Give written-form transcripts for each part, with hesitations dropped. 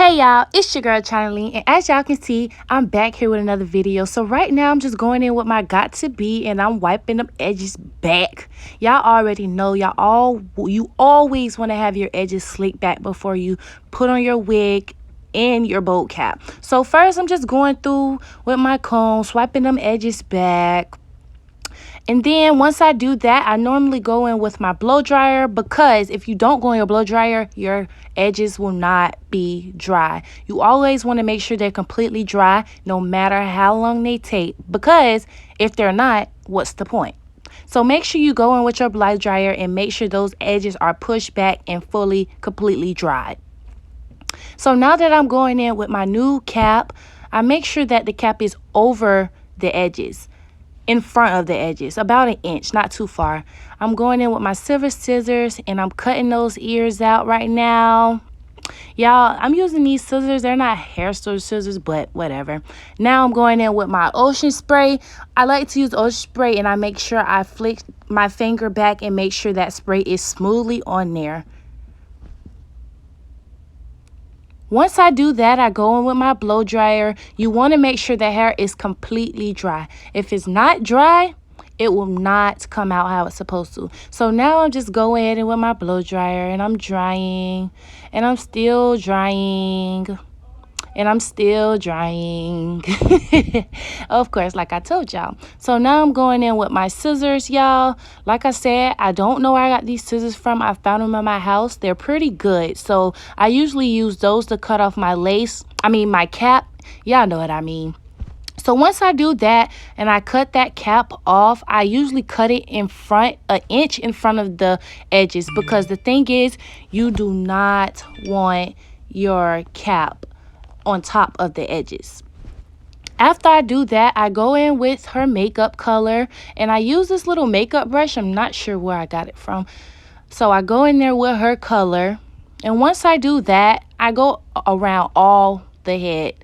Hey y'all, it's your girl China-Lee, and as y'all can see, I'm back here with another video. So right now I'm just going in with my Got2b and I'm wiping them edges back. Y'all already know, you always want to have your edges slicked back before you put on your wig and your bold cap. So first I'm just going through with my comb, swiping them edges back. And then once I do that, I normally go in with my blow dryer, because if you don't go in your blow dryer, your edges will not be dry. You always want to make sure they're completely dry, no matter how long they take, because if they're not, what's the point? So make sure you go in with your blow dryer and make sure those edges are pushed back and fully, completely dry. So now that I'm going in with my new cap, I make sure that the cap is over the edges, in front of the edges, about an inch, not too far. I'm going in with my silver scissors and I'm cutting those ears out right now. Y'all, I'm using these scissors. They're not hair store scissors, but whatever. Now I'm going in with my ocean spray. I like to use ocean spray, and I make sure I flick my finger back and make sure that spray is smoothly on there. Once I do that, I go in with my blow dryer. You want to make sure the hair is completely dry. If it's not dry, it will not come out how it's supposed to. So now I'm just going in with my blow dryer and I'm drying, and I'm still drying, and I'm still drying. Of course, like I told y'all. So now I'm going in with my scissors, y'all. Like I said, I don't know where I got these scissors from. I found them in my house. They're pretty good. So I usually use those to cut off my my cap. Y'all know what I mean. So once I do that and I cut that cap off, I usually cut it in front, an inch in front of the edges, because the thing is, you do not want your cap on top of the edges. After I do that, I go in with her makeup color, and I use this little makeup brush. I'm not sure where I got it from. So I go in there with her color, and once I do that, I go around all the head.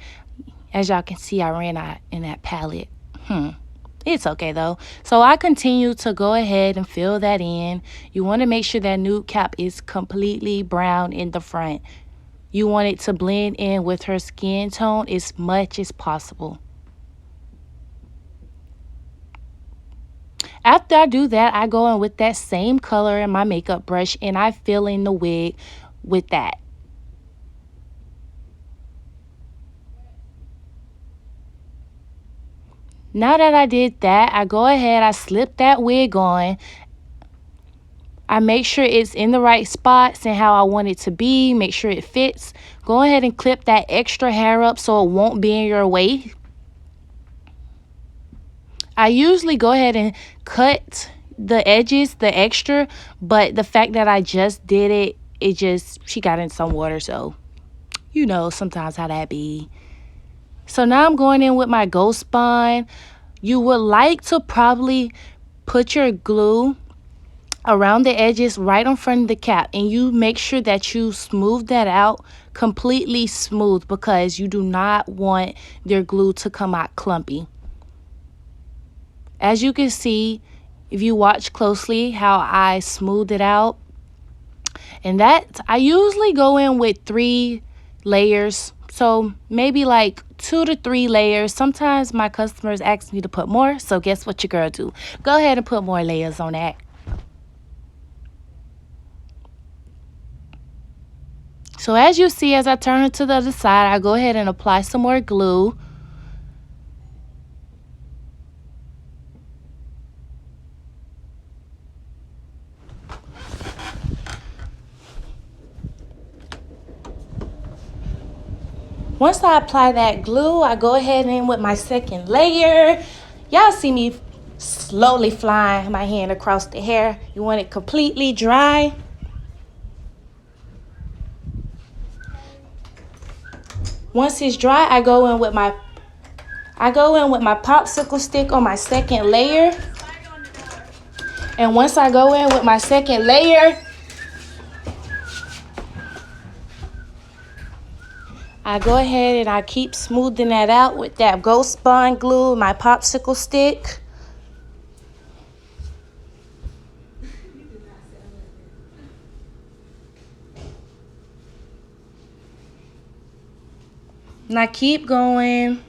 As y'all can see, I ran out in that palette. It's okay though. So I continue to go ahead and fill that in. You want to make sure that nude cap is completely brown in the front. You want it to blend in with her skin tone as much as possible. After I do that, I go in with that same color in my makeup brush and I fill in the wig with that. Now that I did that, I go ahead, I slip that wig on. I make sure it's in the right spots and how I want it to be. Make sure it fits. Go ahead and clip that extra hair up so it won't be in your way. I usually go ahead and cut the edges, the extra, but the fact that I just did it, she got in some water, so you know sometimes how that be. So now I'm going in with my Ghost Bond. You would like to probably put your glue around the edges right in front of the cap, and you make sure that you smooth that out completely smooth, because you do not want your glue to come out clumpy. As you can see, if you watch closely how I smooth it out, and that I usually go in with 3 layers, so maybe like 2 to 3 layers. Sometimes my customers ask me to put more, so guess what your girl do? Go ahead and put more layers on that. So as you see, as I turn it to the other side, I go ahead and apply some more glue. Once I apply that glue, I go ahead and in with my second layer. Y'all see me slowly flying my hand across the hair. You want it completely dry. Once it's dry, I go in with my popsicle stick on my second layer. And once I go in with my second layer, I go ahead and I keep smoothing that out with that Ghost Bond glue, my popsicle stick. Now keep going.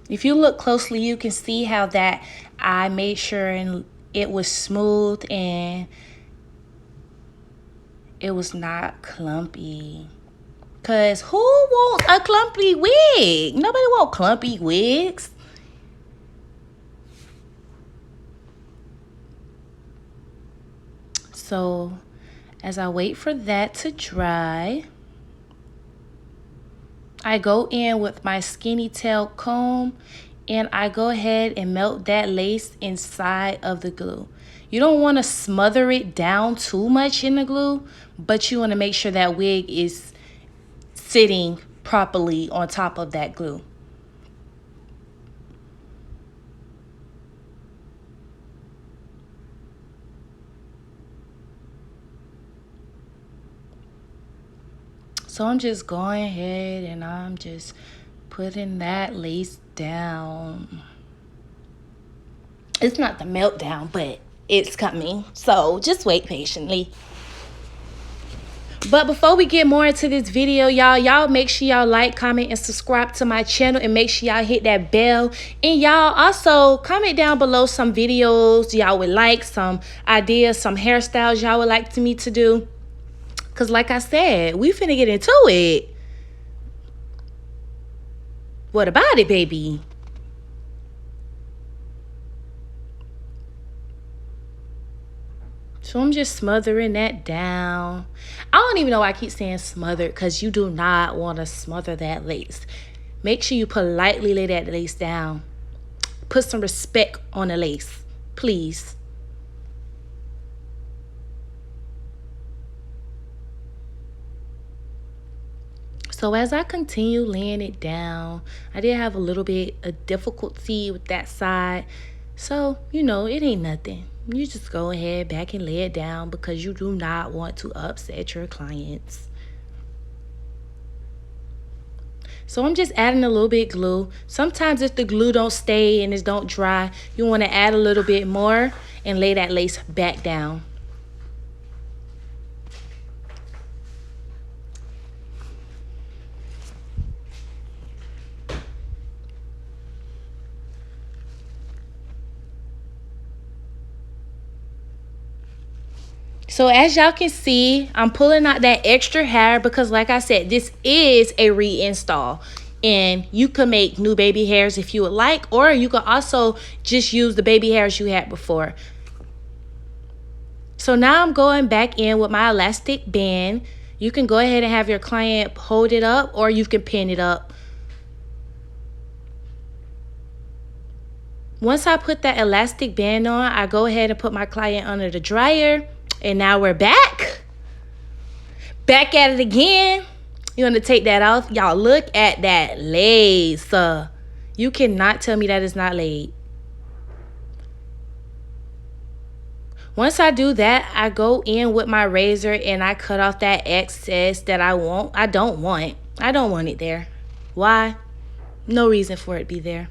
If you look closely, you can see how that I made sure it was smooth and it was not clumpy. Because who wants a clumpy wig? Nobody wants clumpy wigs. So as I wait for that to dry, I go in with my skinny tail comb and I go ahead and melt that lace inside of the glue. You don't want to smother it down too much in the glue, but you want to make sure that wig is sitting properly on top of that glue. So I'm just going ahead and I'm just putting that lace down. It's not the meltdown, but it's coming. So just wait patiently. But before we get more into this video, y'all make sure y'all like, comment, and subscribe to my channel, and make sure y'all hit that bell. And y'all also comment down below some videos y'all would like, some ideas, some hairstyles y'all would like me to do. Because like I said, we finna get into it. What about it, baby? So I'm just smothering that down. I don't even know why I keep saying smothered, because you do not want to smother that lace. Make sure you politely lay that lace down. Put some respect on the lace, please. So as I continue laying it down, I did have a little bit of difficulty with that side. So, you know, it ain't nothing. You just go ahead back and lay it down because you do not want to upset your clients. So I'm just adding a little bit glue. Sometimes if the glue don't stay and it don't dry, you want to add a little bit more and lay that lace back down. So as y'all can see, I'm pulling out that extra hair because like I said, this is a reinstall. And you could make new baby hairs if you would like, or you could also just use the baby hairs you had before. So now I'm going back in with my elastic band. You can go ahead and have your client hold it up, or you can pin it up. Once I put that elastic band on, I go ahead and put my client under the dryer. And now we're back at it again. You want to take that off. Y'all, look at that lace. You cannot tell me that is not laid. Once I do that, I go in with my razor and I cut off that excess that I don't want. I don't want it there. Why? No reason for it to be there.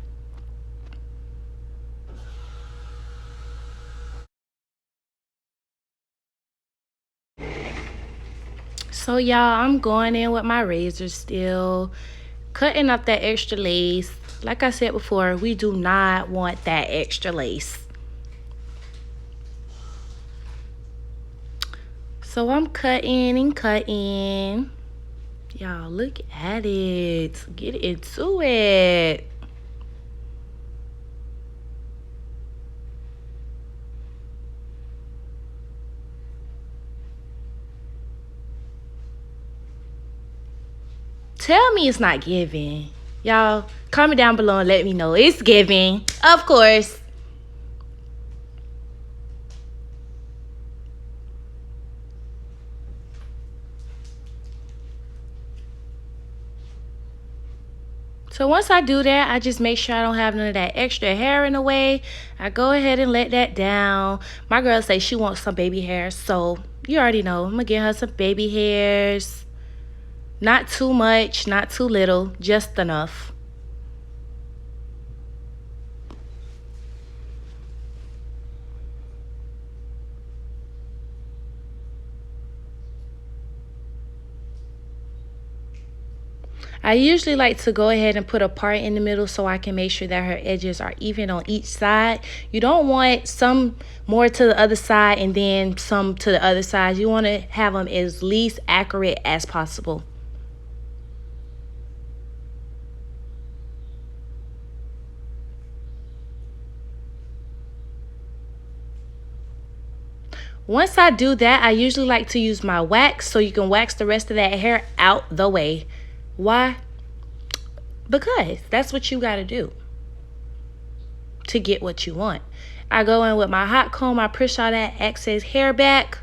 So y'all, I'm going in with my razor still, cutting up that extra lace. Like I said before, we do not want that extra lace. So I'm cutting and cutting. Y'all, look at it. Get into it. Tell me it's not giving. Y'all, comment down below and let me know it's giving. Of course. So once I do that, I just make sure I don't have none of that extra hair in the way. I go ahead and let that down. My girl say she wants some baby hairs, so you already know. I'm going to get her some baby hairs. Not too much, not too little, just enough. I usually like to go ahead and put a part in the middle so I can make sure that her edges are even on each side. You don't want some more to the other side and then some to the other side. You want to have them as least accurate as possible. Once I do that, I usually like to use my wax so you can wax the rest of that hair out the way. Why? Because that's what you got to do to get what you want. I go in with my hot comb, I push all that excess hair back.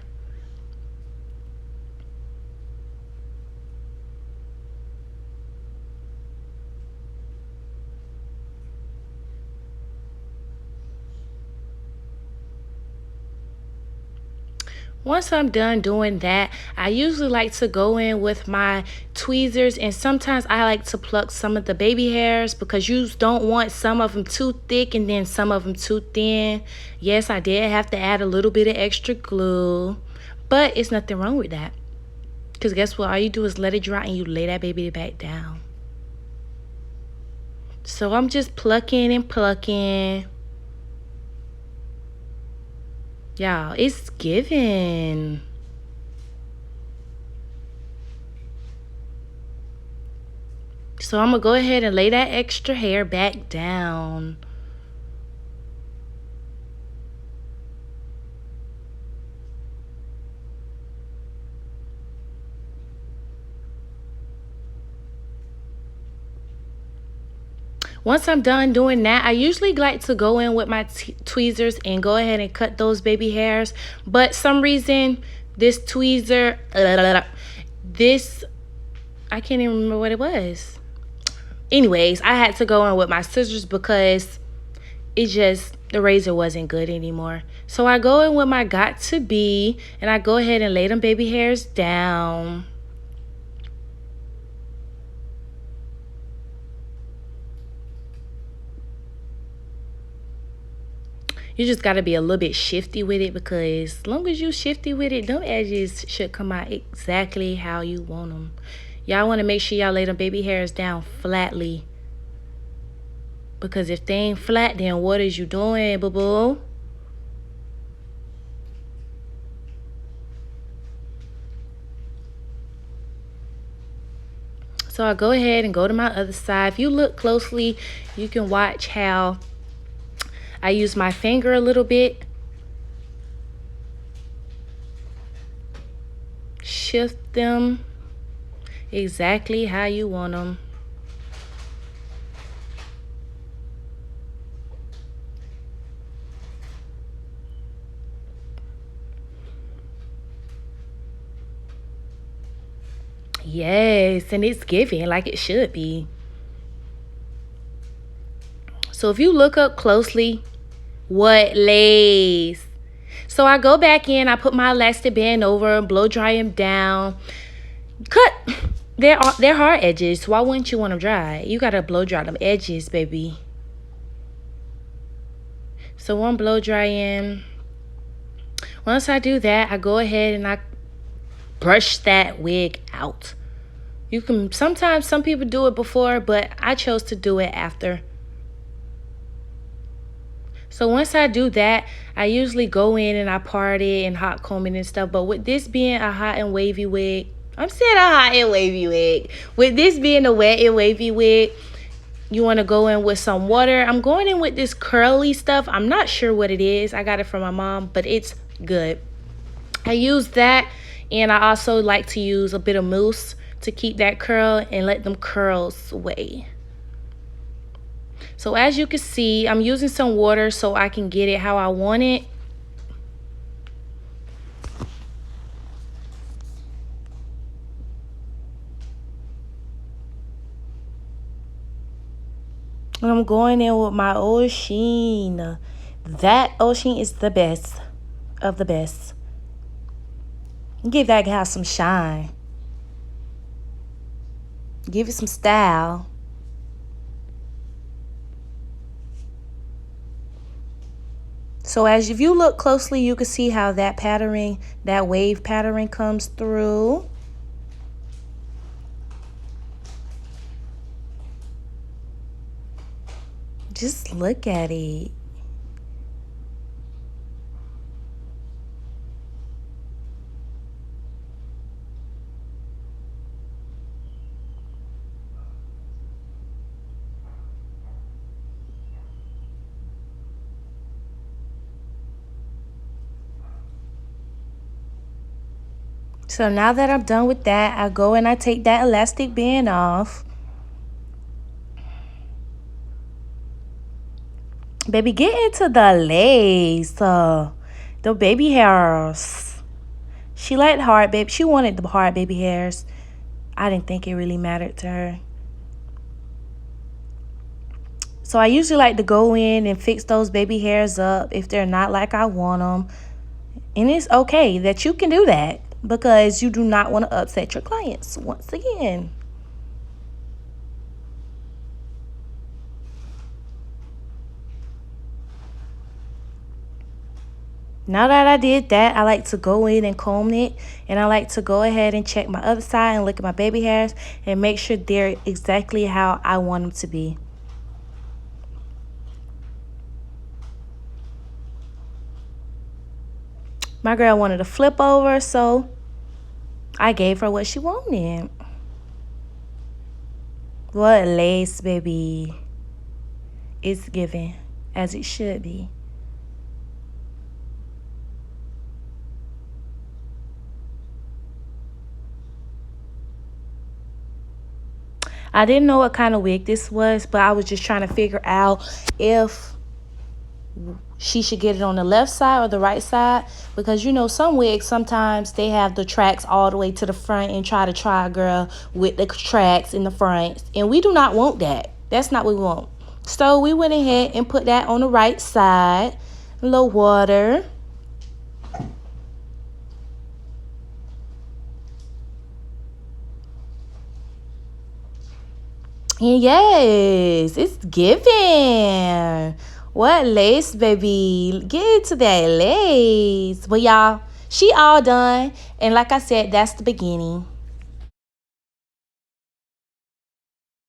Once I'm done doing that, I usually like to go in with my tweezers, and sometimes I like to pluck some of the baby hairs because you don't want some of them too thick and then some of them too thin. Yes, I did have to add a little bit of extra glue, but it's nothing wrong with that. Because guess what? All you do is let it dry and you lay that baby back down. So I'm just plucking and plucking. Y'all, it's giving. So I'm going to go ahead and lay that extra hair back down. Once I'm done doing that, I usually like to go in with my tweezers and go ahead and cut those baby hairs. But some reason, this tweezer, I can't even remember what it was. Anyways, I had to go in with my scissors because the razor wasn't good anymore. So I go in with my Got2b and I go ahead and lay them baby hairs down. You just got to be a little bit shifty with it because as long as you shifty with it, them edges should come out exactly how you want them. Y'all want to make sure y'all lay them baby hairs down flatly. Because if they ain't flat, then what is you doing, boo-boo? So I go ahead and go to my other side. If you look closely, you can watch how I use my finger a little bit. Shift them exactly how you want them. Yes, and it's giving like it should be. So if you look up closely, what lays? So I go back in, I put my elastic band over, blow dry them down. Cut. They're hard edges. Why wouldn't you want them dry? You gotta blow dry them edges, baby. So one blow drying. Once I do that, I go ahead and I brush that wig out. You can sometimes some people do it before, but I chose to do it after. So once I do that, I usually go in and I part it and hot comb it and stuff. But with this being a hot and wavy wig, I'm saying a hot and wavy wig. With this being a wet and wavy wig, you want to go in with some water. I'm going in with this curly stuff. I'm not sure what it is. I got it from my mom, but it's good. I use that, and I also like to use a bit of mousse to keep that curl and let them curls sway. So as you can see, I'm using some water so I can get it how I want it. And I'm going in with my O'Sheen. That O'Sheen is the best of the best. Give that guy some shine. Give it some style. So as if you look closely, you can see how that patterning, that wave pattern comes through. Just look at it. So now that I'm done with that, I go and I take that elastic band off. Baby, get into the lace. The baby hairs. She liked hard baby. She wanted the hard baby hairs. I didn't think it really mattered to her. So I usually like to go in and fix those baby hairs up if they're not like I want them. And it's okay that you can do that because you do not want to upset your clients once again. Now that I did that, I like to go in and comb it. And I like to go ahead and check my other side and look at my baby hairs and make sure they're exactly how I want them to be. My girl wanted to flip over, so I gave her what she wanted. What lace, baby. It's giving, as it should be. I didn't know what kind of wig this was, but I was just trying to figure out if she should get it on the left side or the right side, because you know some wigs sometimes they have the tracks all the way to the front and try a girl with the tracks in the front, and we do not want that. That's not what we want. So we went ahead and put that on the right side. A little water. And yes, it's giving. What lace, baby? Get into that lace. But y'all, she all done. And like I said, that's the beginning.